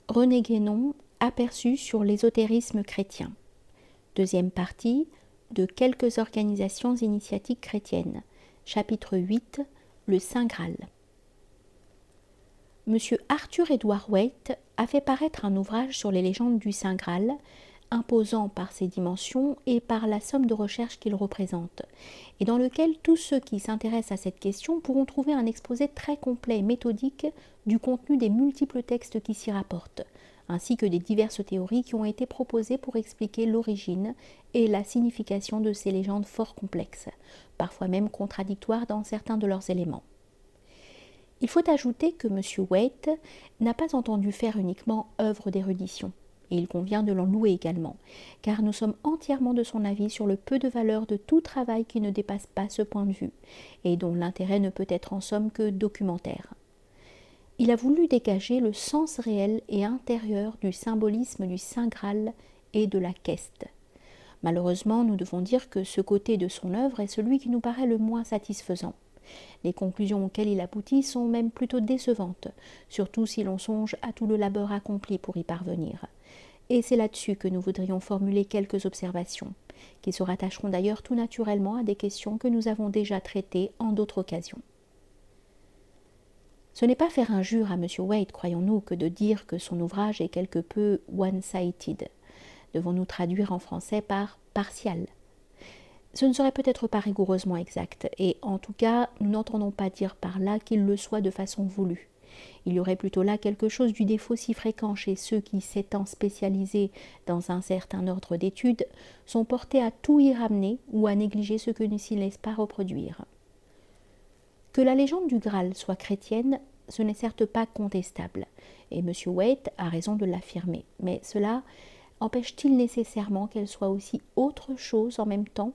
René Guénon, aperçu sur l'ésotérisme chrétien. Deuxième partie, de quelques organisations initiatiques chrétiennes. Chapitre 8, le Saint Graal. Monsieur Arthur Edward Waite a fait paraître un ouvrage sur les légendes du Saint Graal, imposant par ses dimensions et par la somme de recherche qu'il représente, et dans lequel tous ceux qui s'intéressent à cette question pourront trouver un exposé très complet et méthodique du contenu des multiples textes qui s'y rapportent, ainsi que des diverses théories qui ont été proposées pour expliquer l'origine et la signification de ces légendes fort complexes, parfois même contradictoires dans certains de leurs éléments. Il faut ajouter que M. Waite n'a pas entendu faire uniquement œuvre d'érudition, et il convient de l'en louer également, car nous sommes entièrement de son avis sur le peu de valeur de tout travail qui ne dépasse pas ce point de vue, et dont l'intérêt ne peut être en somme que documentaire. Il a voulu dégager le sens réel et intérieur du symbolisme du Saint Graal et de la queste. Malheureusement, nous devons dire que ce côté de son œuvre est celui qui nous paraît le moins satisfaisant. Les conclusions auxquelles il aboutit sont même plutôt décevantes, surtout si l'on songe à tout le labeur accompli pour y parvenir. Et c'est là-dessus que nous voudrions formuler quelques observations, qui se rattacheront d'ailleurs tout naturellement à des questions que nous avons déjà traitées en d'autres occasions. Ce n'est pas faire injure à M. Waite, croyons-nous, que de dire que son ouvrage est quelque peu one-sided. Devons-nous traduire en français par partial? Ce ne serait peut-être pas rigoureusement exact, et en tout cas, nous n'entendons pas dire par là qu'il le soit de façon voulue. Il y aurait plutôt là quelque chose du défaut si fréquent chez ceux qui, s'étant spécialisés dans un certain ordre d'études, sont portés à tout y ramener ou à négliger ce que ne s'y laisse pas reproduire. Que la légende du Graal soit chrétienne, ce n'est certes pas contestable, et M. Waite a raison de l'affirmer, mais cela empêche-t-il nécessairement qu'elle soit aussi autre chose en même temps?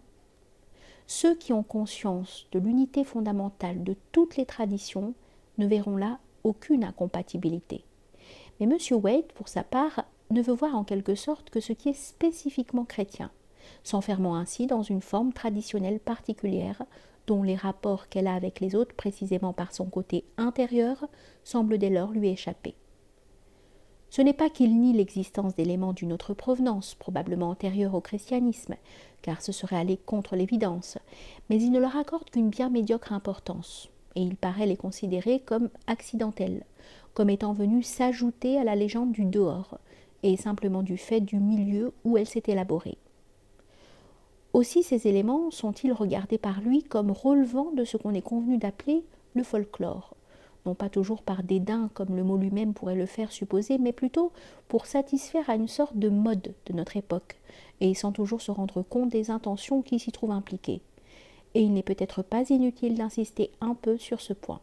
Ceux qui ont conscience de l'unité fondamentale de toutes les traditions ne verront là aucune incompatibilité. Mais M. Waite, pour sa part, ne veut voir en quelque sorte que ce qui est spécifiquement chrétien, s'enfermant ainsi dans une forme traditionnelle particulière dont les rapports qu'elle a avec les autres, précisément par son côté intérieur, semblent dès lors lui échapper. Ce n'est pas qu'il nie l'existence d'éléments d'une autre provenance, probablement antérieurs au christianisme, car ce serait aller contre l'évidence, mais il ne leur accorde qu'une bien médiocre importance, et il paraît les considérer comme accidentels, comme étant venus s'ajouter à la légende du dehors, et simplement du fait du milieu où elle s'est élaborée. Aussi ces éléments sont-ils regardés par lui comme relevant de ce qu'on est convenu d'appeler le folklore, non pas toujours par dédain comme le mot lui-même pourrait le faire supposer, mais plutôt pour satisfaire à une sorte de mode de notre époque, et sans toujours se rendre compte des intentions qui s'y trouvent impliquées. Et il n'est peut-être pas inutile d'insister un peu sur ce point.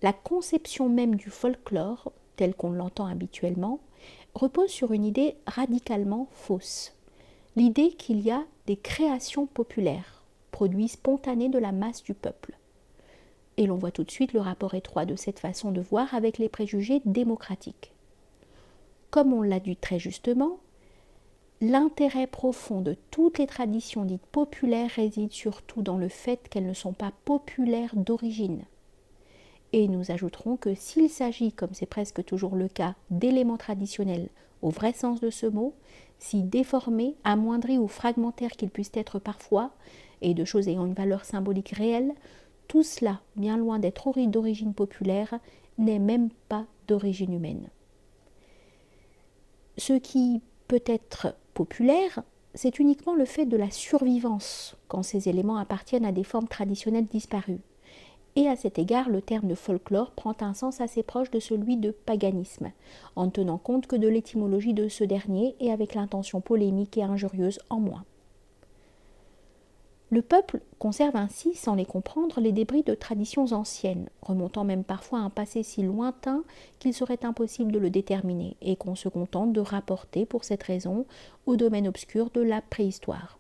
La conception même du folklore, telle qu'on l'entend habituellement, repose sur une idée radicalement fausse. L'idée qu'il y a des créations populaires, produits spontanés de la masse du peuple. Et l'on voit tout de suite le rapport étroit de cette façon de voir avec les préjugés démocratiques. Comme on l'a dit très justement, l'intérêt profond de toutes les traditions dites populaires réside surtout dans le fait qu'elles ne sont pas populaires d'origine. Et nous ajouterons que s'il s'agit, comme c'est presque toujours le cas, d'éléments traditionnels au vrai sens de ce mot, si déformés, amoindris ou fragmentaires qu'ils puissent être parfois, et de choses ayant une valeur symbolique réelle, tout cela, bien loin d'être d'origine populaire, n'est même pas d'origine humaine. Ce qui peut être populaire, c'est uniquement le fait de la survivance, quand ces éléments appartiennent à des formes traditionnelles disparues. Et à cet égard, le terme de folklore prend un sens assez proche de celui de paganisme, en ne tenant compte que de l'étymologie de ce dernier et avec l'intention polémique et injurieuse en moins. Le peuple conserve ainsi, sans les comprendre, les débris de traditions anciennes, remontant même parfois à un passé si lointain qu'il serait impossible de le déterminer, et qu'on se contente de rapporter pour cette raison au domaine obscur de la préhistoire.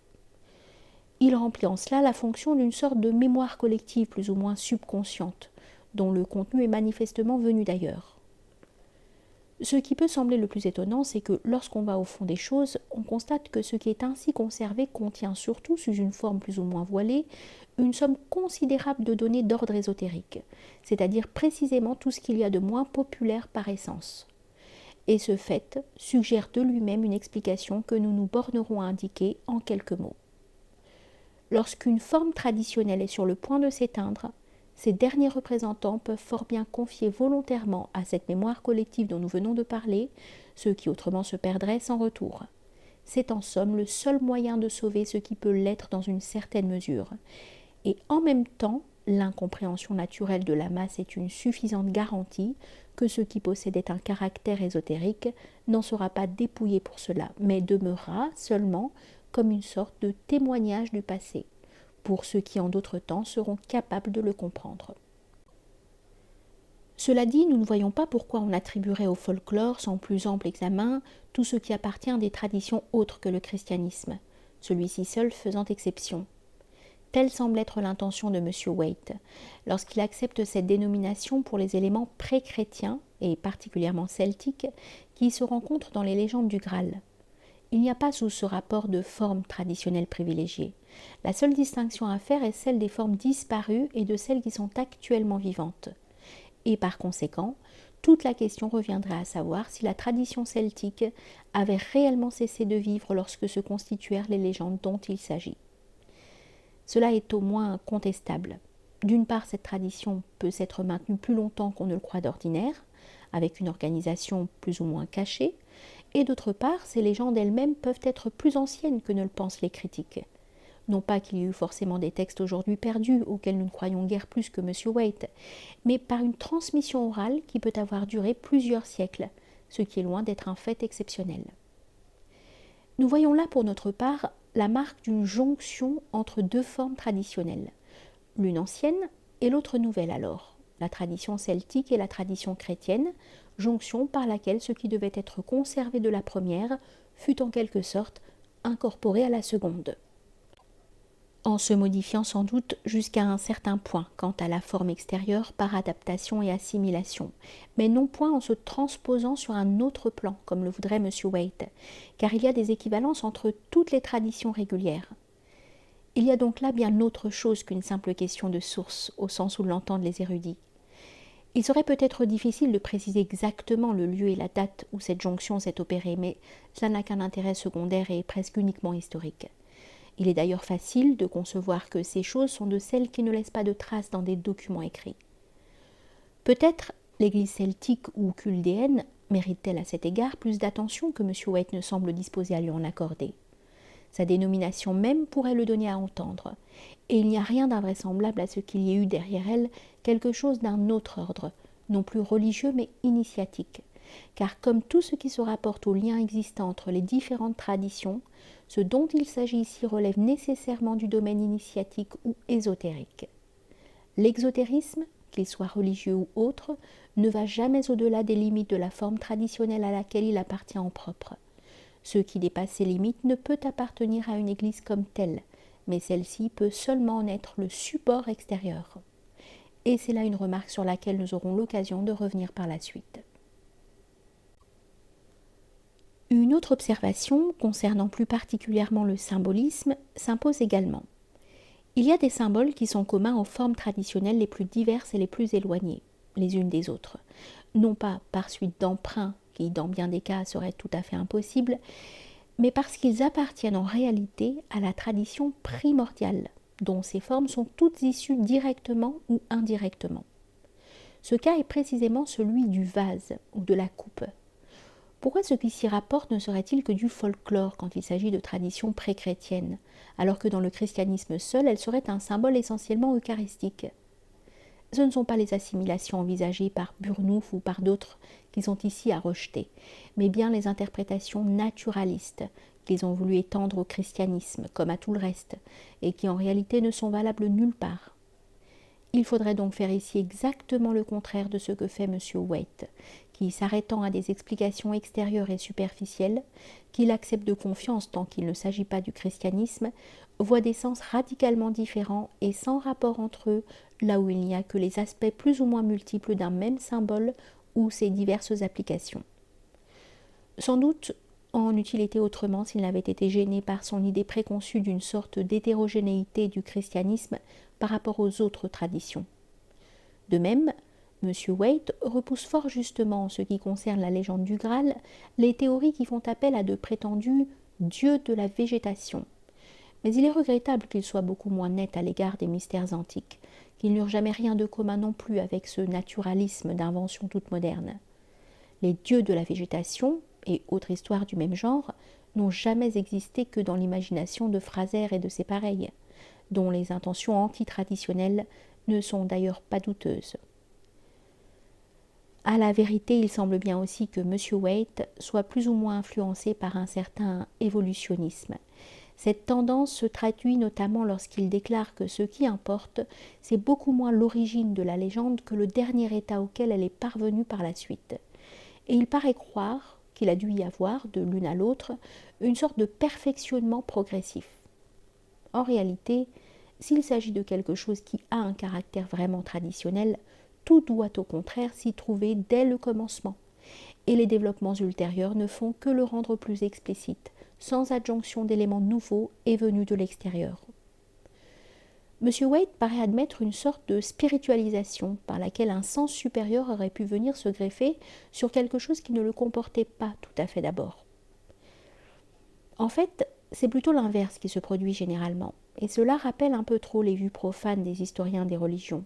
Il remplit en cela la fonction d'une sorte de mémoire collective plus ou moins subconsciente, dont le contenu est manifestement venu d'ailleurs. Ce qui peut sembler le plus étonnant, c'est que lorsqu'on va au fond des choses, on constate que ce qui est ainsi conservé contient surtout, sous une forme plus ou moins voilée, une somme considérable de données d'ordre ésotérique, c'est-à-dire précisément tout ce qu'il y a de moins populaire par essence. et ce fait suggère de lui-même une explication que nous nous bornerons à indiquer en quelques mots. Lorsqu'une forme traditionnelle est sur le point de s'éteindre, ses derniers représentants peuvent fort bien confier volontairement à cette mémoire collective dont nous venons de parler ce qui autrement se perdrait sans retour. C'est en somme le seul moyen de sauver ce qui peut l'être dans une certaine mesure. Et en même temps, l'incompréhension naturelle de la masse est une suffisante garantie que ce qui possédait un caractère ésotérique n'en sera pas dépouillé pour cela, mais demeurera seulement comme une sorte de témoignage du passé, pour ceux qui en d'autres temps seront capables de le comprendre. Cela dit, nous ne voyons pas pourquoi on attribuerait au folklore, sans plus ample examen, tout ce qui appartient à des traditions autres que le christianisme, celui-ci seul faisant exception. Telle semble être l'intention de M. Waite, lorsqu'il accepte cette dénomination pour les éléments pré-chrétiens, et particulièrement celtiques, qui se rencontrent dans les légendes du Graal. Il n'y a pas sous ce rapport de formes traditionnelles privilégiées. La seule distinction à faire est celle des formes disparues et de celles qui sont actuellement vivantes. Et par conséquent, toute la question reviendrait à savoir si la tradition celtique avait réellement cessé de vivre lorsque se constituèrent les légendes dont il s'agit. Cela est au moins contestable. D'une part, cette tradition peut s'être maintenue plus longtemps qu'on ne le croit d'ordinaire, avec une organisation plus ou moins cachée, et d'autre part, ces légendes elles-mêmes peuvent être plus anciennes que ne le pensent les critiques. Non pas qu'il y ait eu forcément des textes aujourd'hui perdus auxquels nous ne croyons guère plus que M. Waite, mais par une transmission orale qui peut avoir duré plusieurs siècles, ce qui est loin d'être un fait exceptionnel. Nous voyons là pour notre part la marque d'une jonction entre deux formes traditionnelles, l'une ancienne et l'autre nouvelle alors, la tradition celtique et la tradition chrétienne, jonction par laquelle ce qui devait être conservé de la première fut en quelque sorte incorporé à la seconde, en se modifiant sans doute jusqu'à un certain point quant à la forme extérieure par adaptation et assimilation, mais non point en se transposant sur un autre plan, comme le voudrait M. Waite, car il y a des équivalences entre toutes les traditions régulières. Il y a donc là bien autre chose qu'une simple question de source, au sens où l'entendent les érudits. Il serait peut-être difficile de préciser exactement le lieu et la date où cette jonction s'est opérée, mais cela n'a qu'un intérêt secondaire et presque uniquement historique. Il est d'ailleurs facile de concevoir que ces choses sont de celles qui ne laissent pas de traces dans des documents écrits. Peut-être l'Église celtique ou chaldéenne mérite-t-elle à cet égard plus d'attention que M. Waite ne semble disposé à lui en accorder. Sa dénomination même pourrait le donner à entendre, et il n'y a rien d'invraisemblable à ce qu'il y ait eu derrière elle quelque chose d'un autre ordre, non plus religieux mais initiatique, car comme tout ce qui se rapporte aux liens existants entre les différentes traditions, ce dont il s'agit ici relève nécessairement du domaine initiatique ou ésotérique. L'exotérisme, qu'il soit religieux ou autre, ne va jamais au-delà des limites de la forme traditionnelle à laquelle il appartient en propre. Ce qui dépasse ces limites ne peut appartenir à une église comme telle, mais celle-ci peut seulement en être le support extérieur. Et c'est là une remarque sur laquelle nous aurons l'occasion de revenir par la suite. Une autre observation, concernant plus particulièrement le symbolisme, s'impose également. Il y a des symboles qui sont communs aux formes traditionnelles les plus diverses et les plus éloignées, les unes des autres, non pas par suite d'emprunts, qui dans bien des cas seraient tout à fait impossibles, mais parce qu'ils appartiennent en réalité à la tradition primordiale, dont ces formes sont toutes issues directement ou indirectement. Ce cas est précisément celui du vase ou de la coupe. Pourquoi ce qui s'y rapporte ne serait-il que du folklore quand il s'agit de traditions pré-chrétiennes, alors que dans le christianisme seul, elle serait un symbole essentiellement eucharistique? Ce ne sont pas les assimilations envisagées par Burnouf ou par d'autres qui sont ici à rejeter, mais bien les interprétations naturalistes qu'ils ont voulu étendre au christianisme, comme à tout le reste, et qui en réalité ne sont valables nulle part. Il faudrait donc faire ici exactement le contraire de ce que fait M. Waite, qui, s'arrêtant à des explications extérieures et superficielles, qu'il accepte de confiance tant qu'il ne s'agit pas du christianisme, voit des sens radicalement différents et sans rapport entre eux, là où il n'y a que les aspects plus ou moins multiples d'un même symbole ou ses diverses applications. Sans doute en eût-il été autrement s'il n'avait été gêné par son idée préconçue d'une sorte d'hétérogénéité du christianisme par rapport aux autres traditions. De même, M. Waite repousse fort justement en ce qui concerne la légende du Graal les théories qui font appel à de prétendus dieux de la végétation. Mais il est regrettable qu'il soit beaucoup moins net à l'égard des mystères antiques, qu'ils n'eurent jamais rien de commun non plus avec ce naturalisme d'invention toute moderne. Les dieux de la végétation, et autres histoires du même genre, n'ont jamais existé que dans l'imagination de Fraser et de ses pareils, dont les intentions antitraditionnelles ne sont d'ailleurs pas douteuses. À la vérité, il semble bien aussi que M. Waite soit plus ou moins influencé par un certain évolutionnisme. Cette tendance se traduit notamment lorsqu'il déclare que ce qui importe, c'est beaucoup moins l'origine de la légende que le dernier état auquel elle est parvenue par la suite. Et il paraît croire qu'il a dû y avoir, de l'une à l'autre, une sorte de perfectionnement progressif. En réalité, s'il s'agit de quelque chose qui a un caractère vraiment traditionnel, tout doit au contraire s'y trouver dès le commencement, et les développements ultérieurs ne font que le rendre plus explicite, sans adjonction d'éléments nouveaux et venus de l'extérieur. M. Waite paraît admettre une sorte de spiritualisation par laquelle un sens supérieur aurait pu venir se greffer sur quelque chose qui ne le comportait pas tout à fait d'abord. En fait, c'est plutôt l'inverse qui se produit généralement, et cela rappelle un peu trop les vues profanes des historiens des religions.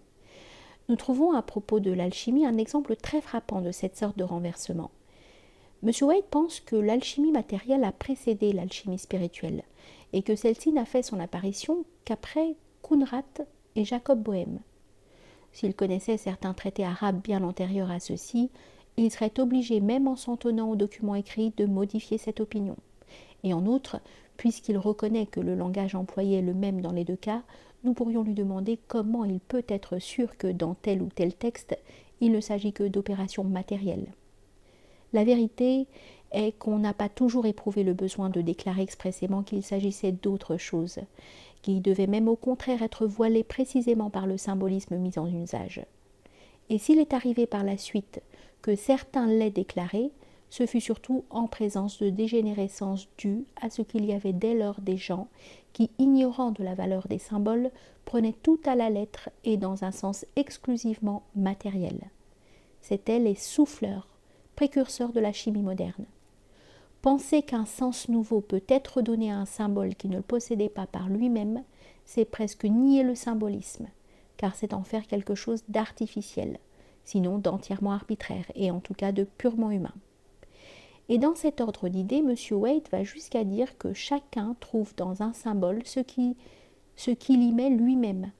Nous trouvons à propos de l'alchimie un exemple très frappant de cette sorte de renversement. M. Waite pense que l'alchimie matérielle a précédé l'alchimie spirituelle et que celle-ci n'a fait son apparition qu'après Kunrat et Jacob Boehme. S'il connaissait certains traités arabes bien antérieurs à ceux-ci, il serait obligé, même en s'en tenant aux documents écrits, de modifier cette opinion. Et en outre, puisqu'il reconnaît que le langage employé est le même dans les deux cas, nous pourrions lui demander comment il peut être sûr que dans tel ou tel texte, il ne s'agit que d'opérations matérielles. La vérité est qu'on n'a pas toujours éprouvé le besoin de déclarer expressément qu'il s'agissait d'autre chose, qui devait même au contraire être voilé précisément par le symbolisme mis en usage. Et s'il est arrivé par la suite que certains l'aient déclaré, ce fut surtout en présence de dégénérescence due à ce qu'il y avait dès lors des gens qui, ignorant de la valeur des symboles, prenaient tout à la lettre et dans un sens exclusivement matériel. C'étaient les souffleurs, précurseurs de la chimie moderne. Penser qu'un sens nouveau peut être donné à un symbole qui ne le possédait pas par lui-même, c'est presque nier le symbolisme, car c'est en faire quelque chose d'artificiel, sinon d'entièrement arbitraire et en tout cas de purement humain. Et dans cet ordre d'idées, M. Waite va jusqu'à dire que chacun trouve dans un symbole ce qu'il y met lui-même,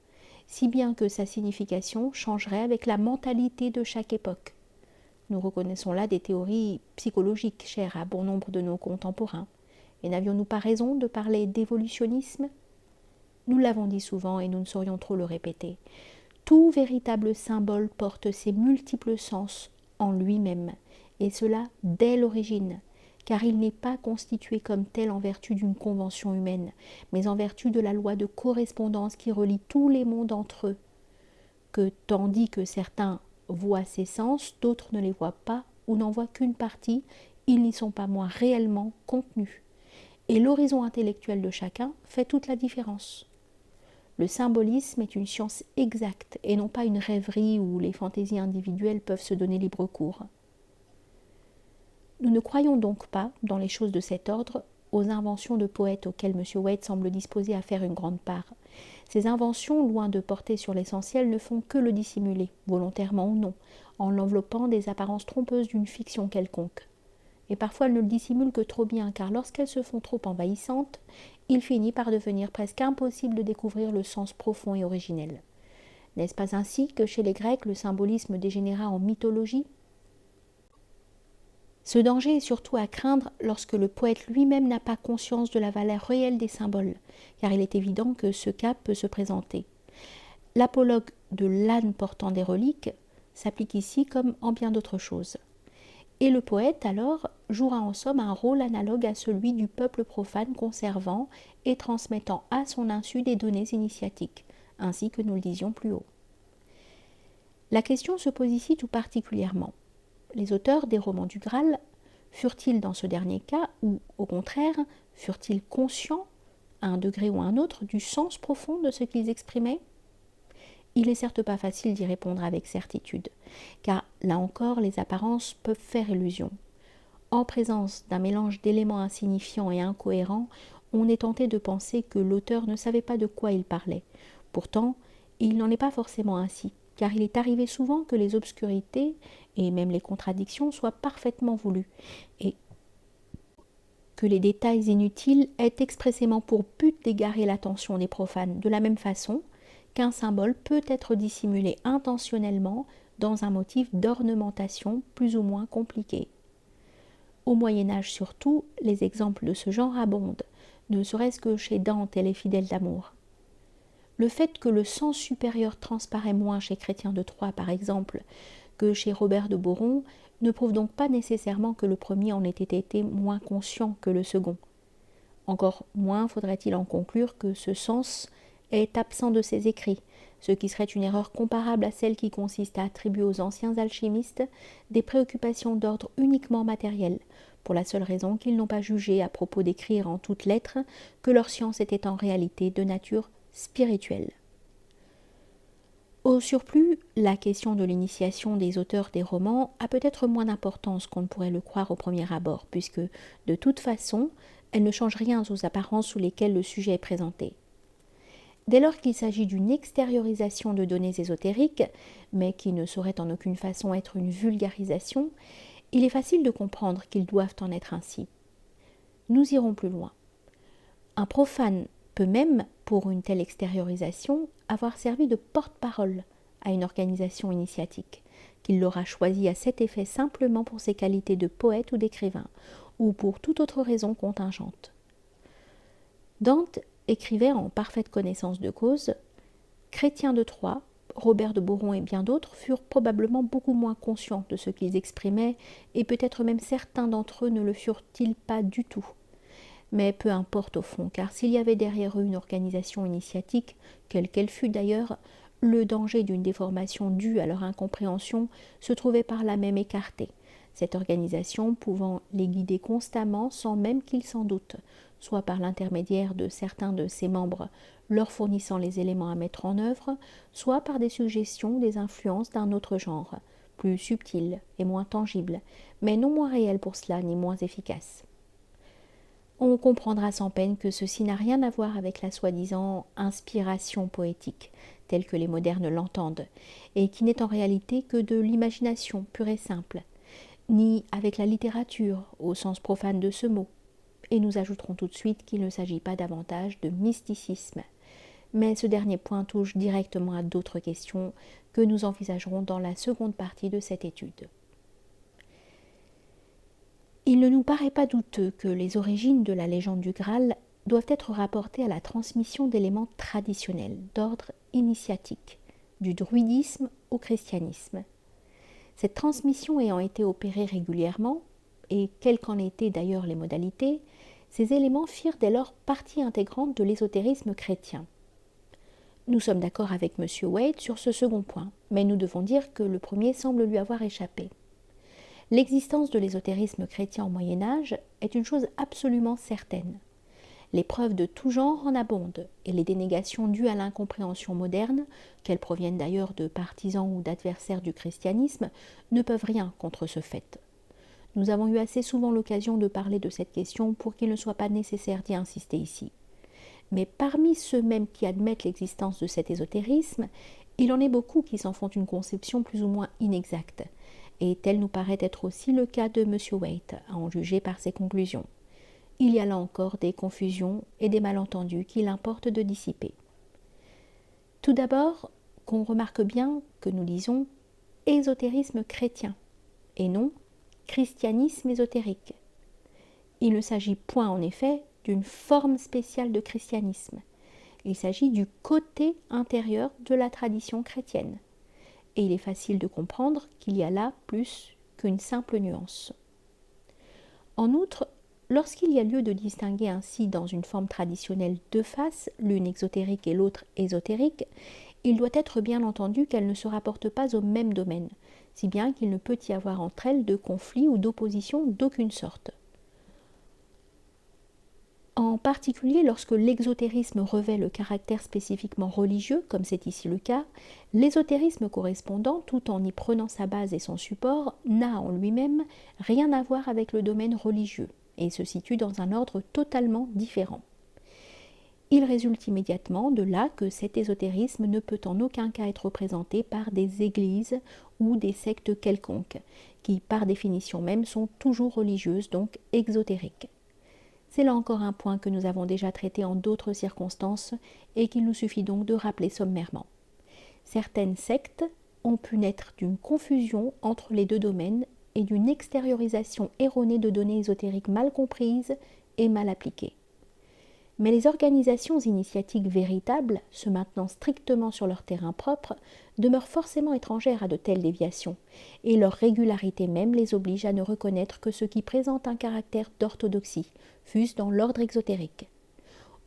si bien que sa signification changerait avec la mentalité de chaque époque. Nous reconnaissons là des théories psychologiques chères à bon nombre de nos contemporains. Et n'avions-nous pas raison de parler d'évolutionnisme ? Nous l'avons dit souvent et nous ne saurions trop le répéter. Tout véritable symbole porte ses multiples sens en lui-même, et cela dès l'origine, car il n'est pas constitué comme tel en vertu d'une convention humaine, mais en vertu de la loi de correspondance qui relie tous les mondes entre eux, que tandis que certains voient ces sens, d'autres ne les voient pas ou n'en voient qu'une partie, ils n'y sont pas moins réellement contenus. Et l'horizon intellectuel de chacun fait toute la différence. Le symbolisme est une science exacte et non pas une rêverie où les fantaisies individuelles peuvent se donner libre cours. Nous ne croyons donc pas, dans les choses de cet ordre, aux inventions de poètes auxquelles M. Waite semble disposé à faire une grande part. Ces inventions, loin de porter sur l'essentiel, ne font que le dissimuler, volontairement ou non, en l'enveloppant des apparences trompeuses d'une fiction quelconque. Et parfois elles ne le dissimulent que trop bien, car lorsqu'elles se font trop envahissantes, il finit par devenir presque impossible de découvrir le sens profond et originel. N'est-ce pas ainsi que chez les Grecs le symbolisme dégénéra en mythologie ? Ce danger est surtout à craindre lorsque le poète lui-même n'a pas conscience de la valeur réelle des symboles, car il est évident que ce cas peut se présenter. L'apologue de l'âne portant des reliques s'applique ici comme en bien d'autres choses. Et le poète, alors, jouera en somme un rôle analogue à celui du peuple profane conservant et transmettant à son insu des données initiatiques, ainsi que nous le disions plus haut. La question se pose ici tout particulièrement. Les auteurs des romans du Graal furent-ils dans ce dernier cas, ou au contraire, furent-ils conscients, à un degré ou à un autre, du sens profond de ce qu'ils exprimaient ? il n'est certes pas facile d'y répondre avec certitude, car là encore les apparences peuvent faire illusion. En présence d'un mélange d'éléments insignifiants et incohérents, on est tenté de penser que l'auteur ne savait pas de quoi il parlait. Pourtant, il n'en est pas forcément ainsi, car il est arrivé souvent que les obscurités et même les contradictions soient parfaitement voulues, et que les détails inutiles aient expressément pour but d'égarer l'attention des profanes, de la même façon qu'un symbole peut être dissimulé intentionnellement dans un motif d'ornementation plus ou moins compliqué. Au Moyen-Âge surtout, les exemples de ce genre abondent, ne serait-ce que chez Dante et les fidèles d'amour. Le fait que le sens supérieur transparaît moins chez Chrétien de Troyes, par exemple, que chez Robert de Boron, ne prouve donc pas nécessairement que le premier en ait été moins conscient que le second. Encore moins faudrait-il en conclure que ce sens est absent de ses écrits, ce qui serait une erreur comparable à celle qui consiste à attribuer aux anciens alchimistes des préoccupations d'ordre uniquement matériel, pour la seule raison qu'ils n'ont pas jugé à propos d'écrire en toutes lettres que leur science était en réalité de nature spirituelle. Au surplus, la question de l'initiation des auteurs des romans a peut-être moins d'importance qu'on ne pourrait le croire au premier abord, puisque, de toute façon, elle ne change rien aux apparences sous lesquelles le sujet est présenté. Dès lors qu'il s'agit d'une extériorisation de données ésotériques, mais qui ne saurait en aucune façon être une vulgarisation, il est facile de comprendre qu'ils doivent en être ainsi. Nous irons plus loin. Un profane peut même, pour une telle extériorisation, avoir servi de porte-parole à une organisation initiatique, qu'il l'aura choisie à cet effet simplement pour ses qualités de poète ou d'écrivain, ou pour toute autre raison contingente. Dante écrivait en parfaite connaissance de cause. Chrétien de Troyes, Robert de Boron et bien d'autres furent probablement beaucoup moins conscients de ce qu'ils exprimaient, et peut-être même certains d'entre eux ne le furent-ils pas du tout. Mais peu importe au fond, car s'il y avait derrière eux une organisation initiatique, quelle qu'elle fût d'ailleurs, le danger d'une déformation due à leur incompréhension se trouvait par là même écarté, cette organisation pouvant les guider constamment sans même qu'ils s'en doutent, soit par l'intermédiaire de certains de ses membres leur fournissant les éléments à mettre en œuvre, soit par des suggestions, des influences d'un autre genre, plus subtiles et moins tangibles, mais non moins réelles pour cela ni moins efficaces. On comprendra sans peine que ceci n'a rien à voir avec la soi-disant inspiration poétique, telle que les modernes l'entendent, et qui n'est en réalité que de l'imagination pure et simple, ni avec la littérature au sens profane de ce mot, et nous ajouterons tout de suite qu'il ne s'agit pas davantage de mysticisme. Mais ce dernier point touche directement à d'autres questions que nous envisagerons dans la seconde partie de cette étude. Il ne nous paraît pas douteux que les origines de la légende du Graal doivent être rapportées à la transmission d'éléments traditionnels d'ordre initiatique, du druidisme au christianisme. Cette transmission ayant été opérée régulièrement, et quelles qu'en étaient d'ailleurs les modalités, ces éléments firent dès lors partie intégrante de l'ésotérisme chrétien. Nous sommes d'accord avec M. Waite sur ce second point, mais nous devons dire que le premier semble lui avoir échappé. L'existence de l'ésotérisme chrétien au Moyen-Âge est une chose absolument certaine. Les preuves de tout genre en abondent, et les dénégations dues à l'incompréhension moderne, qu'elles proviennent d'ailleurs de partisans ou d'adversaires du christianisme, ne peuvent rien contre ce fait. Nous avons eu assez souvent l'occasion de parler de cette question pour qu'il ne soit pas nécessaire d'y insister ici. Mais parmi ceux mêmes qui admettent l'existence de cet ésotérisme, il en est beaucoup qui s'en font une conception plus ou moins inexacte, et tel nous paraît être aussi le cas de M. Waite, à en juger par ses conclusions. Il y a là encore des confusions et des malentendus qu'il importe de dissiper. Tout d'abord, qu'on remarque bien que nous disons ésotérisme chrétien, et non christianisme ésotérique. Il ne s'agit point en effet d'une forme spéciale de christianisme. Il s'agit du côté intérieur de la tradition chrétienne. Et il est facile de comprendre qu'il y a là plus qu'une simple nuance. En outre, lorsqu'il y a lieu de distinguer ainsi dans une forme traditionnelle deux faces, l'une exotérique et l'autre ésotérique, il doit être bien entendu qu'elles ne se rapportent pas au même domaine, si bien qu'il ne peut y avoir entre elles de conflit ou d'opposition d'aucune sorte. En particulier lorsque l'exotérisme revêt le caractère spécifiquement religieux, comme c'est ici le cas, l'ésotérisme correspondant, tout en y prenant sa base et son support, n'a en lui-même rien à voir avec le domaine religieux et se situe dans un ordre totalement différent. Il résulte immédiatement de là que cet ésotérisme ne peut en aucun cas être représenté par des églises ou des sectes quelconques, qui par définition même sont toujours religieuses, donc exotériques. C'est là encore un point que nous avons déjà traité en d'autres circonstances et qu'il nous suffit donc de rappeler sommairement. Certaines sectes ont pu naître d'une confusion entre les deux domaines et d'une extériorisation erronée de données ésotériques mal comprises et mal appliquées. Mais les organisations initiatiques véritables, se maintenant strictement sur leur terrain propre, demeurent forcément étrangères à de telles déviations, et leur régularité même les oblige à ne reconnaître que ce qui présente un caractère d'orthodoxie, fût-ce dans l'ordre exotérique.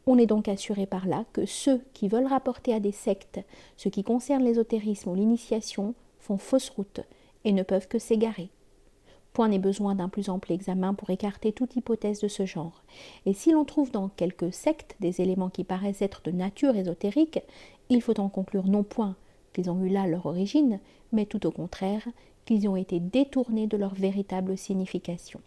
On est donc assuré par là que ceux qui veulent rapporter à des sectes ce qui concerne l'ésotérisme ou l'initiation font fausse route et ne peuvent que s'égarer. Point n'est besoin d'un plus ample examen pour écarter toute hypothèse de ce genre. Et si l'on trouve dans quelques sectes des éléments qui paraissent être de nature ésotérique, il faut en conclure non point qu'ils ont eu là leur origine, mais tout au contraire, qu'ils y ont été détournés de leur véritable signification.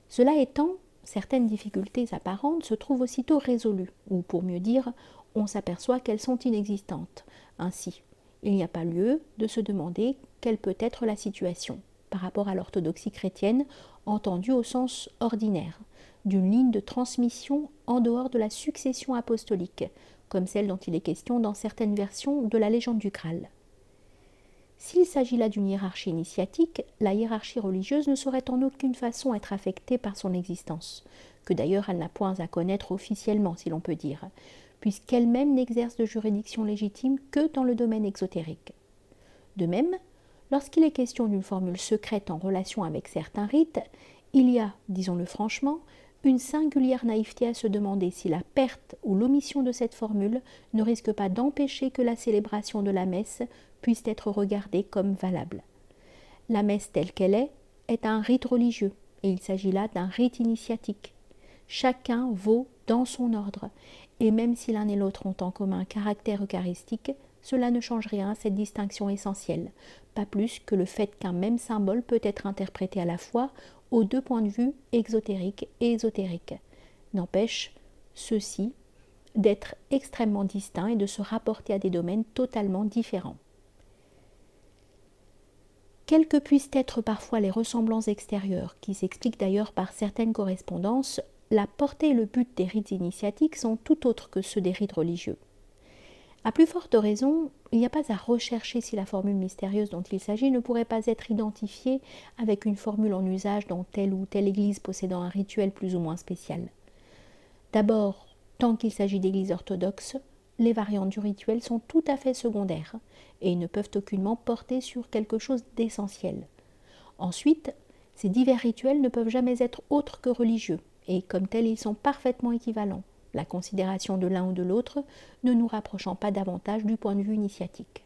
Cela étant, certaines difficultés apparentes se trouvent aussitôt résolues, ou pour mieux dire, on s'aperçoit qu'elles sont inexistantes. Ainsi, il n'y a pas lieu de se demander quelle peut être la situation par rapport à l'orthodoxie chrétienne, entendue au sens ordinaire, d'une ligne de transmission en dehors de la succession apostolique, comme celle dont il est question dans certaines versions de la légende du Graal. S'il s'agit là d'une hiérarchie initiatique, la hiérarchie religieuse ne saurait en aucune façon être affectée par son existence, que d'ailleurs elle n'a point à connaître officiellement, si l'on peut dire, puisqu'elle-même n'exerce de juridiction légitime que dans le domaine exotérique. De même, lorsqu'il est question d'une formule secrète en relation avec certains rites, il y a, disons-le franchement, une singulière naïveté à se demander si la perte ou l'omission de cette formule ne risque pas d'empêcher que la célébration de la messe puisse être regardée comme valable. La messe telle qu'elle est un rite religieux, et il s'agit là d'un rite initiatique. Chacun vaut dans son ordre, et même si l'un et l'autre ont en commun un caractère eucharistique, cela ne change rien à cette distinction essentielle, pas plus que le fait qu'un même symbole peut être interprété à la fois aux deux points de vue exotérique et ésotérique. N'empêche ceci d'être extrêmement distincts et de se rapporter à des domaines totalement différents. Quelles que puissent être parfois les ressemblances extérieures, qui s'expliquent d'ailleurs par certaines correspondances, la portée et le but des rites initiatiques sont tout autres que ceux des rites religieux. À plus forte raison, il n'y a pas à rechercher si la formule mystérieuse dont il s'agit ne pourrait pas être identifiée avec une formule en usage dans telle ou telle église possédant un rituel plus ou moins spécial. D'abord, tant qu'il s'agit d'églises orthodoxes, les variantes du rituel sont tout à fait secondaires et ne peuvent aucunement porter sur quelque chose d'essentiel. Ensuite, ces divers rituels ne peuvent jamais être autres que religieux et comme tels ils sont parfaitement équivalents, la considération de l'un ou de l'autre ne nous rapprochant pas davantage du point de vue initiatique.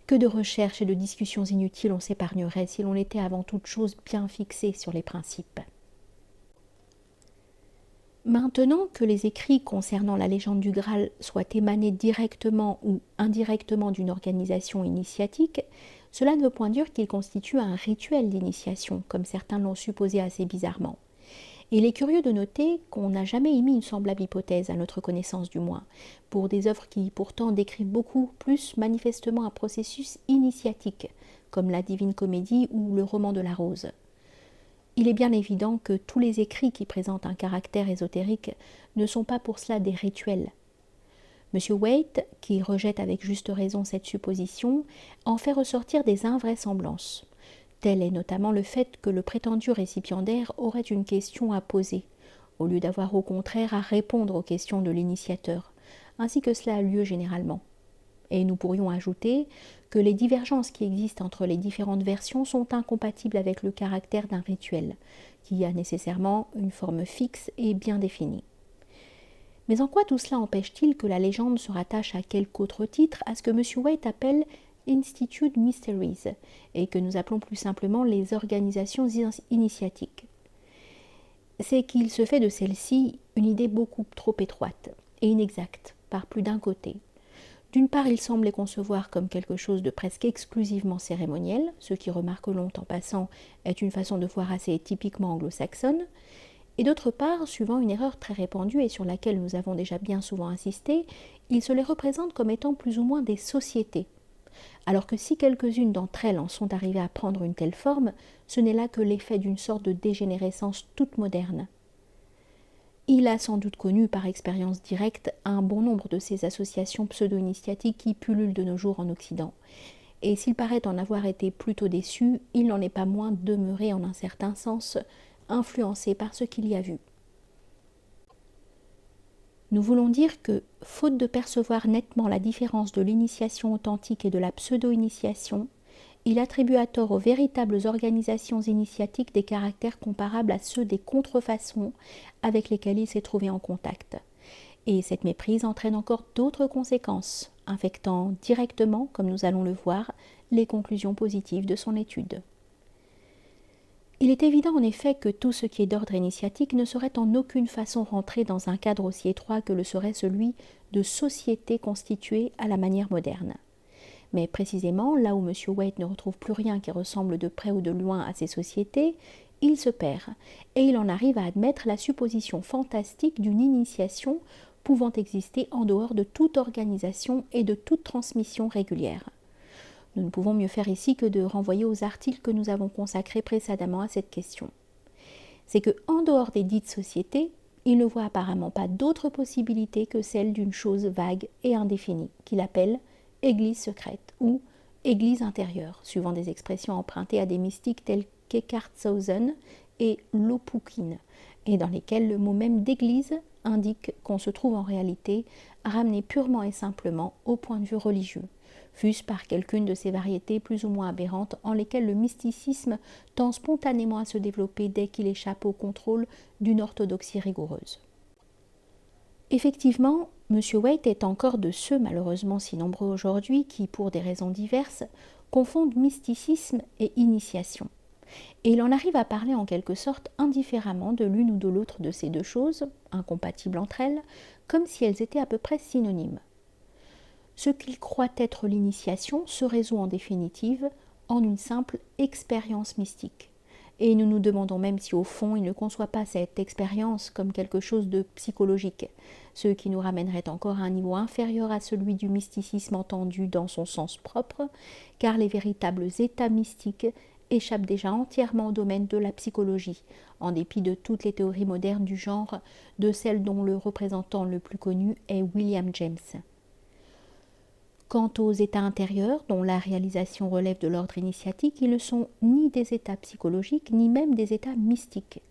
Que de recherches et de discussions inutiles on s'épargnerait si l'on était avant toute chose bien fixé sur les principes. Maintenant que les écrits concernant la légende du Graal soient émanés directement ou indirectement d'une organisation initiatique, cela ne veut point dire qu'ils constituent un rituel d'initiation, comme certains l'ont supposé assez bizarrement. Il est curieux de noter qu'on n'a jamais émis une semblable hypothèse, à notre connaissance du moins, pour des œuvres qui pourtant décrivent beaucoup plus manifestement un processus initiatique, comme la Divine Comédie ou le roman de la Rose. Il est bien évident que tous les écrits qui présentent un caractère ésotérique ne sont pas pour cela des rituels. M. Waite, qui rejette avec juste raison cette supposition, en fait ressortir des invraisemblances. Tel est notamment le fait que le prétendu récipiendaire aurait une question à poser, au lieu d'avoir au contraire à répondre aux questions de l'initiateur, ainsi que cela a lieu généralement. Et nous pourrions ajouter que les divergences qui existent entre les différentes versions sont incompatibles avec le caractère d'un rituel, qui a nécessairement une forme fixe et bien définie. Mais en quoi tout cela empêche-t-il que la légende se rattache à quelque autre titre à ce que M. Waite appelle Institute Mysteries, et que nous appelons plus simplement les organisations initiatiques? c'est qu'il se fait de celle-ci une idée beaucoup trop étroite et inexacte par plus d'un côté. D'une part, il semble les concevoir comme quelque chose de presque exclusivement cérémoniel, ce qui, remarque-t-on en passant, est une façon de voir assez typiquement anglo-saxonne, et d'autre part, suivant une erreur très répandue et sur laquelle nous avons déjà bien souvent insisté, il se les représente comme étant plus ou moins des sociétés. Alors que si quelques-unes d'entre elles en sont arrivées à prendre une telle forme, ce n'est là que l'effet d'une sorte de dégénérescence toute moderne. Il a sans doute connu par expérience directe un bon nombre de ces associations pseudo-initiatiques qui pullulent de nos jours en Occident. Et s'il paraît en avoir été plutôt déçu, il n'en est pas moins demeuré en un certain sens influencé par ce qu'il y a vu. Nous voulons dire que, faute de percevoir nettement la différence de l'initiation authentique et de la pseudo-initiation, il attribue à tort aux véritables organisations initiatiques des caractères comparables à ceux des contrefaçons avec lesquels il s'est trouvé en contact. Et cette méprise entraîne encore d'autres conséquences, infectant directement, comme nous allons le voir, les conclusions positives de son étude. Il est évident en effet que tout ce qui est d'ordre initiatique ne saurait en aucune façon rentrer dans un cadre aussi étroit que le serait celui de sociétés constituées à la manière moderne. Mais précisément, là où M. Waite ne retrouve plus rien qui ressemble de près ou de loin à ces sociétés, il se perd, et il en arrive à admettre la supposition fantastique d'une initiation pouvant exister en dehors de toute organisation et de toute transmission régulière. Nous ne pouvons mieux faire ici que de renvoyer aux articles que nous avons consacrés précédemment à cette question. C'est que, en dehors des dites sociétés, il ne voit apparemment pas d'autre possibilité que celle d'une chose vague et indéfinie, qu'il appelle Église secrète ou Église intérieure, suivant des expressions empruntées à des mystiques tels qu'Eckartshausen et Lopukhin, et dans lesquelles le mot même d'église indique qu'on se trouve en réalité ramené purement et simplement au point de vue religieux, fût-ce par quelqu'une de ces variétés plus ou moins aberrantes en lesquelles le mysticisme tend spontanément à se développer dès qu'il échappe au contrôle d'une orthodoxie rigoureuse. Effectivement, M. Waite est encore de ceux, malheureusement si nombreux aujourd'hui, qui, pour des raisons diverses, confondent mysticisme et initiation. Et il en arrive à parler en quelque sorte indifféremment de l'une ou de l'autre de ces deux choses, incompatibles entre elles, comme si elles étaient à peu près synonymes. Ce qu'il croit être l'initiation se résout en définitive en une simple expérience mystique. Et nous nous demandons même si au fond il ne conçoit pas cette expérience comme quelque chose de psychologique, ce qui nous ramènerait encore à un niveau inférieur à celui du mysticisme entendu dans son sens propre, car les véritables états mystiques échappent déjà entièrement au domaine de la psychologie, en dépit de toutes les théories modernes du genre, de celles dont le représentant le plus connu est William James. Quant aux états intérieurs, dont la réalisation relève de l'ordre initiatique, ils ne sont ni des états psychologiques, ni même des états mystiques.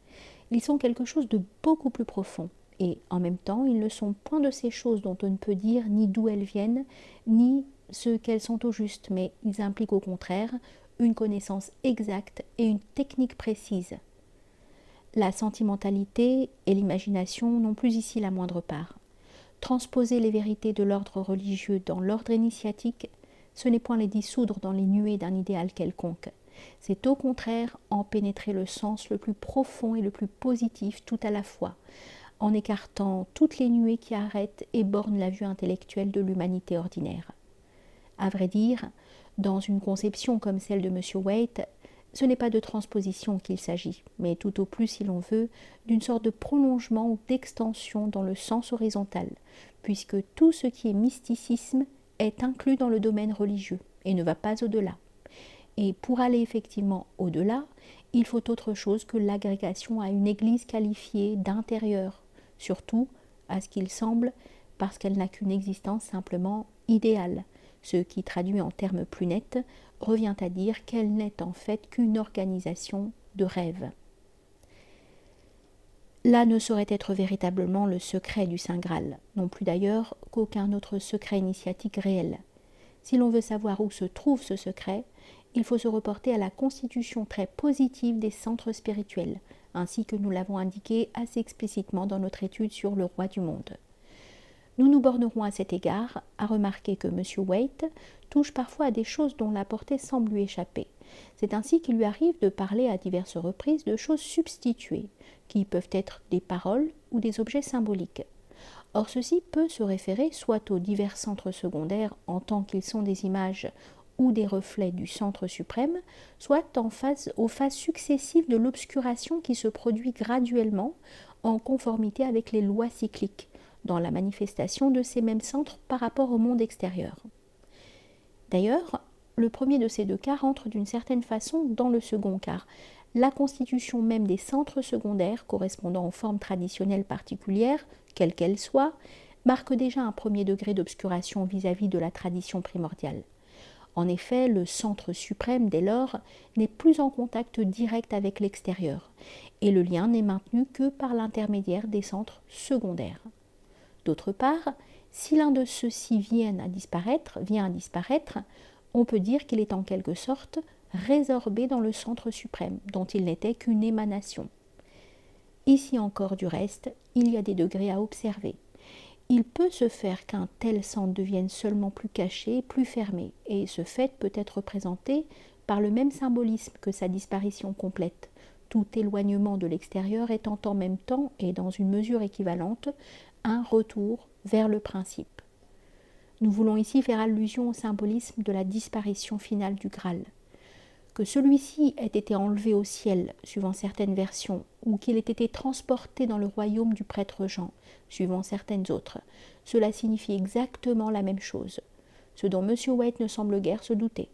Ils sont quelque chose de beaucoup plus profond, et en même temps, ils ne sont point de ces choses dont on ne peut dire ni d'où elles viennent, ni ce qu'elles sont au juste, mais ils impliquent au contraire une connaissance exacte et une technique précise. La sentimentalité et l'imagination n'ont plus ici la moindre part. Transposer les vérités de l'ordre religieux dans l'ordre initiatique, ce n'est point les dissoudre dans les nuées d'un idéal quelconque. C'est au contraire en pénétrer le sens le plus profond et le plus positif tout à la fois, en écartant toutes les nuées qui arrêtent et bornent la vue intellectuelle de l'humanité ordinaire. À vrai dire, dans une conception comme celle de M. Waite, ce n'est pas de transposition qu'il s'agit, mais tout au plus, si l'on veut, d'une sorte de prolongement ou d'extension dans le sens horizontal, puisque tout ce qui est mysticisme est inclus dans le domaine religieux et ne va pas au-delà. Et pour aller effectivement au-delà, il faut autre chose que l'agrégation à une église qualifiée d'intérieure, surtout, à ce qu'il semble, parce qu'elle n'a qu'une existence simplement idéale, ce qui, traduit en termes plus nets, revient à dire qu'elle n'est en fait qu'une organisation de rêve. Là ne saurait être véritablement le secret du Saint Graal, non plus d'ailleurs qu'aucun autre secret initiatique réel. Si l'on veut savoir où se trouve ce secret, il faut se reporter à la constitution très positive des centres spirituels, ainsi que nous l'avons indiqué assez explicitement dans notre étude sur le roi du monde. Nous nous bornerons à cet égard à remarquer que M. Waite touche parfois à des choses dont la portée semble lui échapper. C'est ainsi qu'il lui arrive de parler à diverses reprises de choses substituées, qui peuvent être des paroles ou des objets symboliques. Or, ceci peut se référer soit aux divers centres secondaires en tant qu'ils sont des images ou des reflets du centre suprême, soit aux phases successives de l'obscuration qui se produit graduellement en conformité avec les lois cycliques, dans la manifestation de ces mêmes centres par rapport au monde extérieur. D'ailleurs, le premier de ces deux cas rentre d'une certaine façon dans le second, car la constitution même des centres secondaires correspondant aux formes traditionnelles particulières, quelles qu'elles soient, marque déjà un premier degré d'obscuration vis-à-vis de la tradition primordiale. En effet, le centre suprême, dès lors, n'est plus en contact direct avec l'extérieur, et le lien n'est maintenu que par l'intermédiaire des centres secondaires. D'autre part, si l'un de ceux-ci vient à disparaître, on peut dire qu'il est en quelque sorte résorbé dans le centre suprême, dont il n'était qu'une émanation. Ici encore, du reste, il y a des degrés à observer. Il peut se faire qu'un tel centre devienne seulement plus caché, plus fermé, et ce fait peut être représenté par le même symbolisme que sa disparition complète, tout éloignement de l'extérieur étant en même temps, et dans une mesure équivalente, un retour vers le principe. Nous voulons ici faire allusion au symbolisme de la disparition finale du Graal. Que celui-ci ait été enlevé au ciel, suivant certaines versions, ou qu'il ait été transporté dans le royaume du prêtre Jean, suivant certaines autres, cela signifie exactement la même chose, ce dont M. White ne semble guère se douter.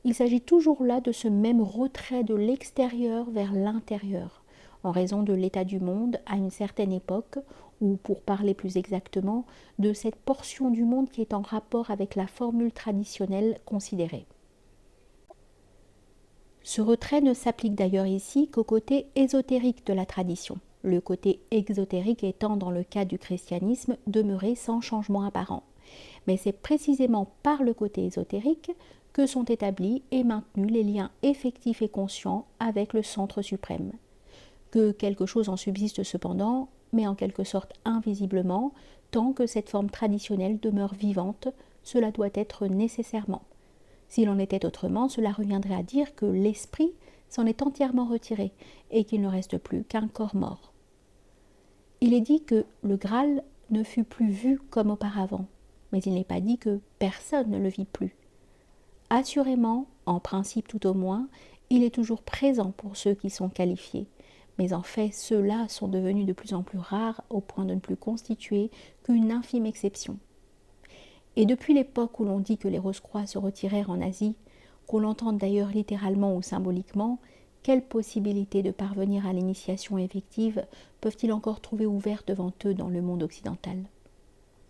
Il s'agit toujours là de ce même retrait de l'extérieur vers l'intérieur, en raison de l'état du monde à une certaine époque, ou pour parler plus exactement, de cette portion du monde qui est en rapport avec la formule traditionnelle considérée. Ce retrait ne s'applique d'ailleurs ici qu'au côté ésotérique de la tradition, le côté exotérique étant dans le cas du christianisme demeuré sans changement apparent. Mais c'est précisément par le côté ésotérique que sont établis et maintenus les liens effectifs et conscients avec le centre suprême. Que quelque chose en subsiste cependant, mais en quelque sorte invisiblement, tant que cette forme traditionnelle demeure vivante, cela doit être nécessairement. S'il en était autrement, cela reviendrait à dire que l'esprit s'en est entièrement retiré et qu'il ne reste plus qu'un corps mort. Il est dit que le Graal ne fut plus vu comme auparavant, mais il n'est pas dit que personne ne le vit plus. Assurément, en principe tout au moins, il est toujours présent pour ceux qui sont qualifiés, mais en fait ceux-là sont devenus de plus en plus rares au point de ne plus constituer qu'une infime exception. Et depuis l'époque où l'on dit que les Rose-Croix se retirèrent en Asie, qu'on l'entende d'ailleurs littéralement ou symboliquement, quelles possibilités de parvenir à l'initiation effective peuvent-ils encore trouver ouvertes devant eux dans le monde occidental ?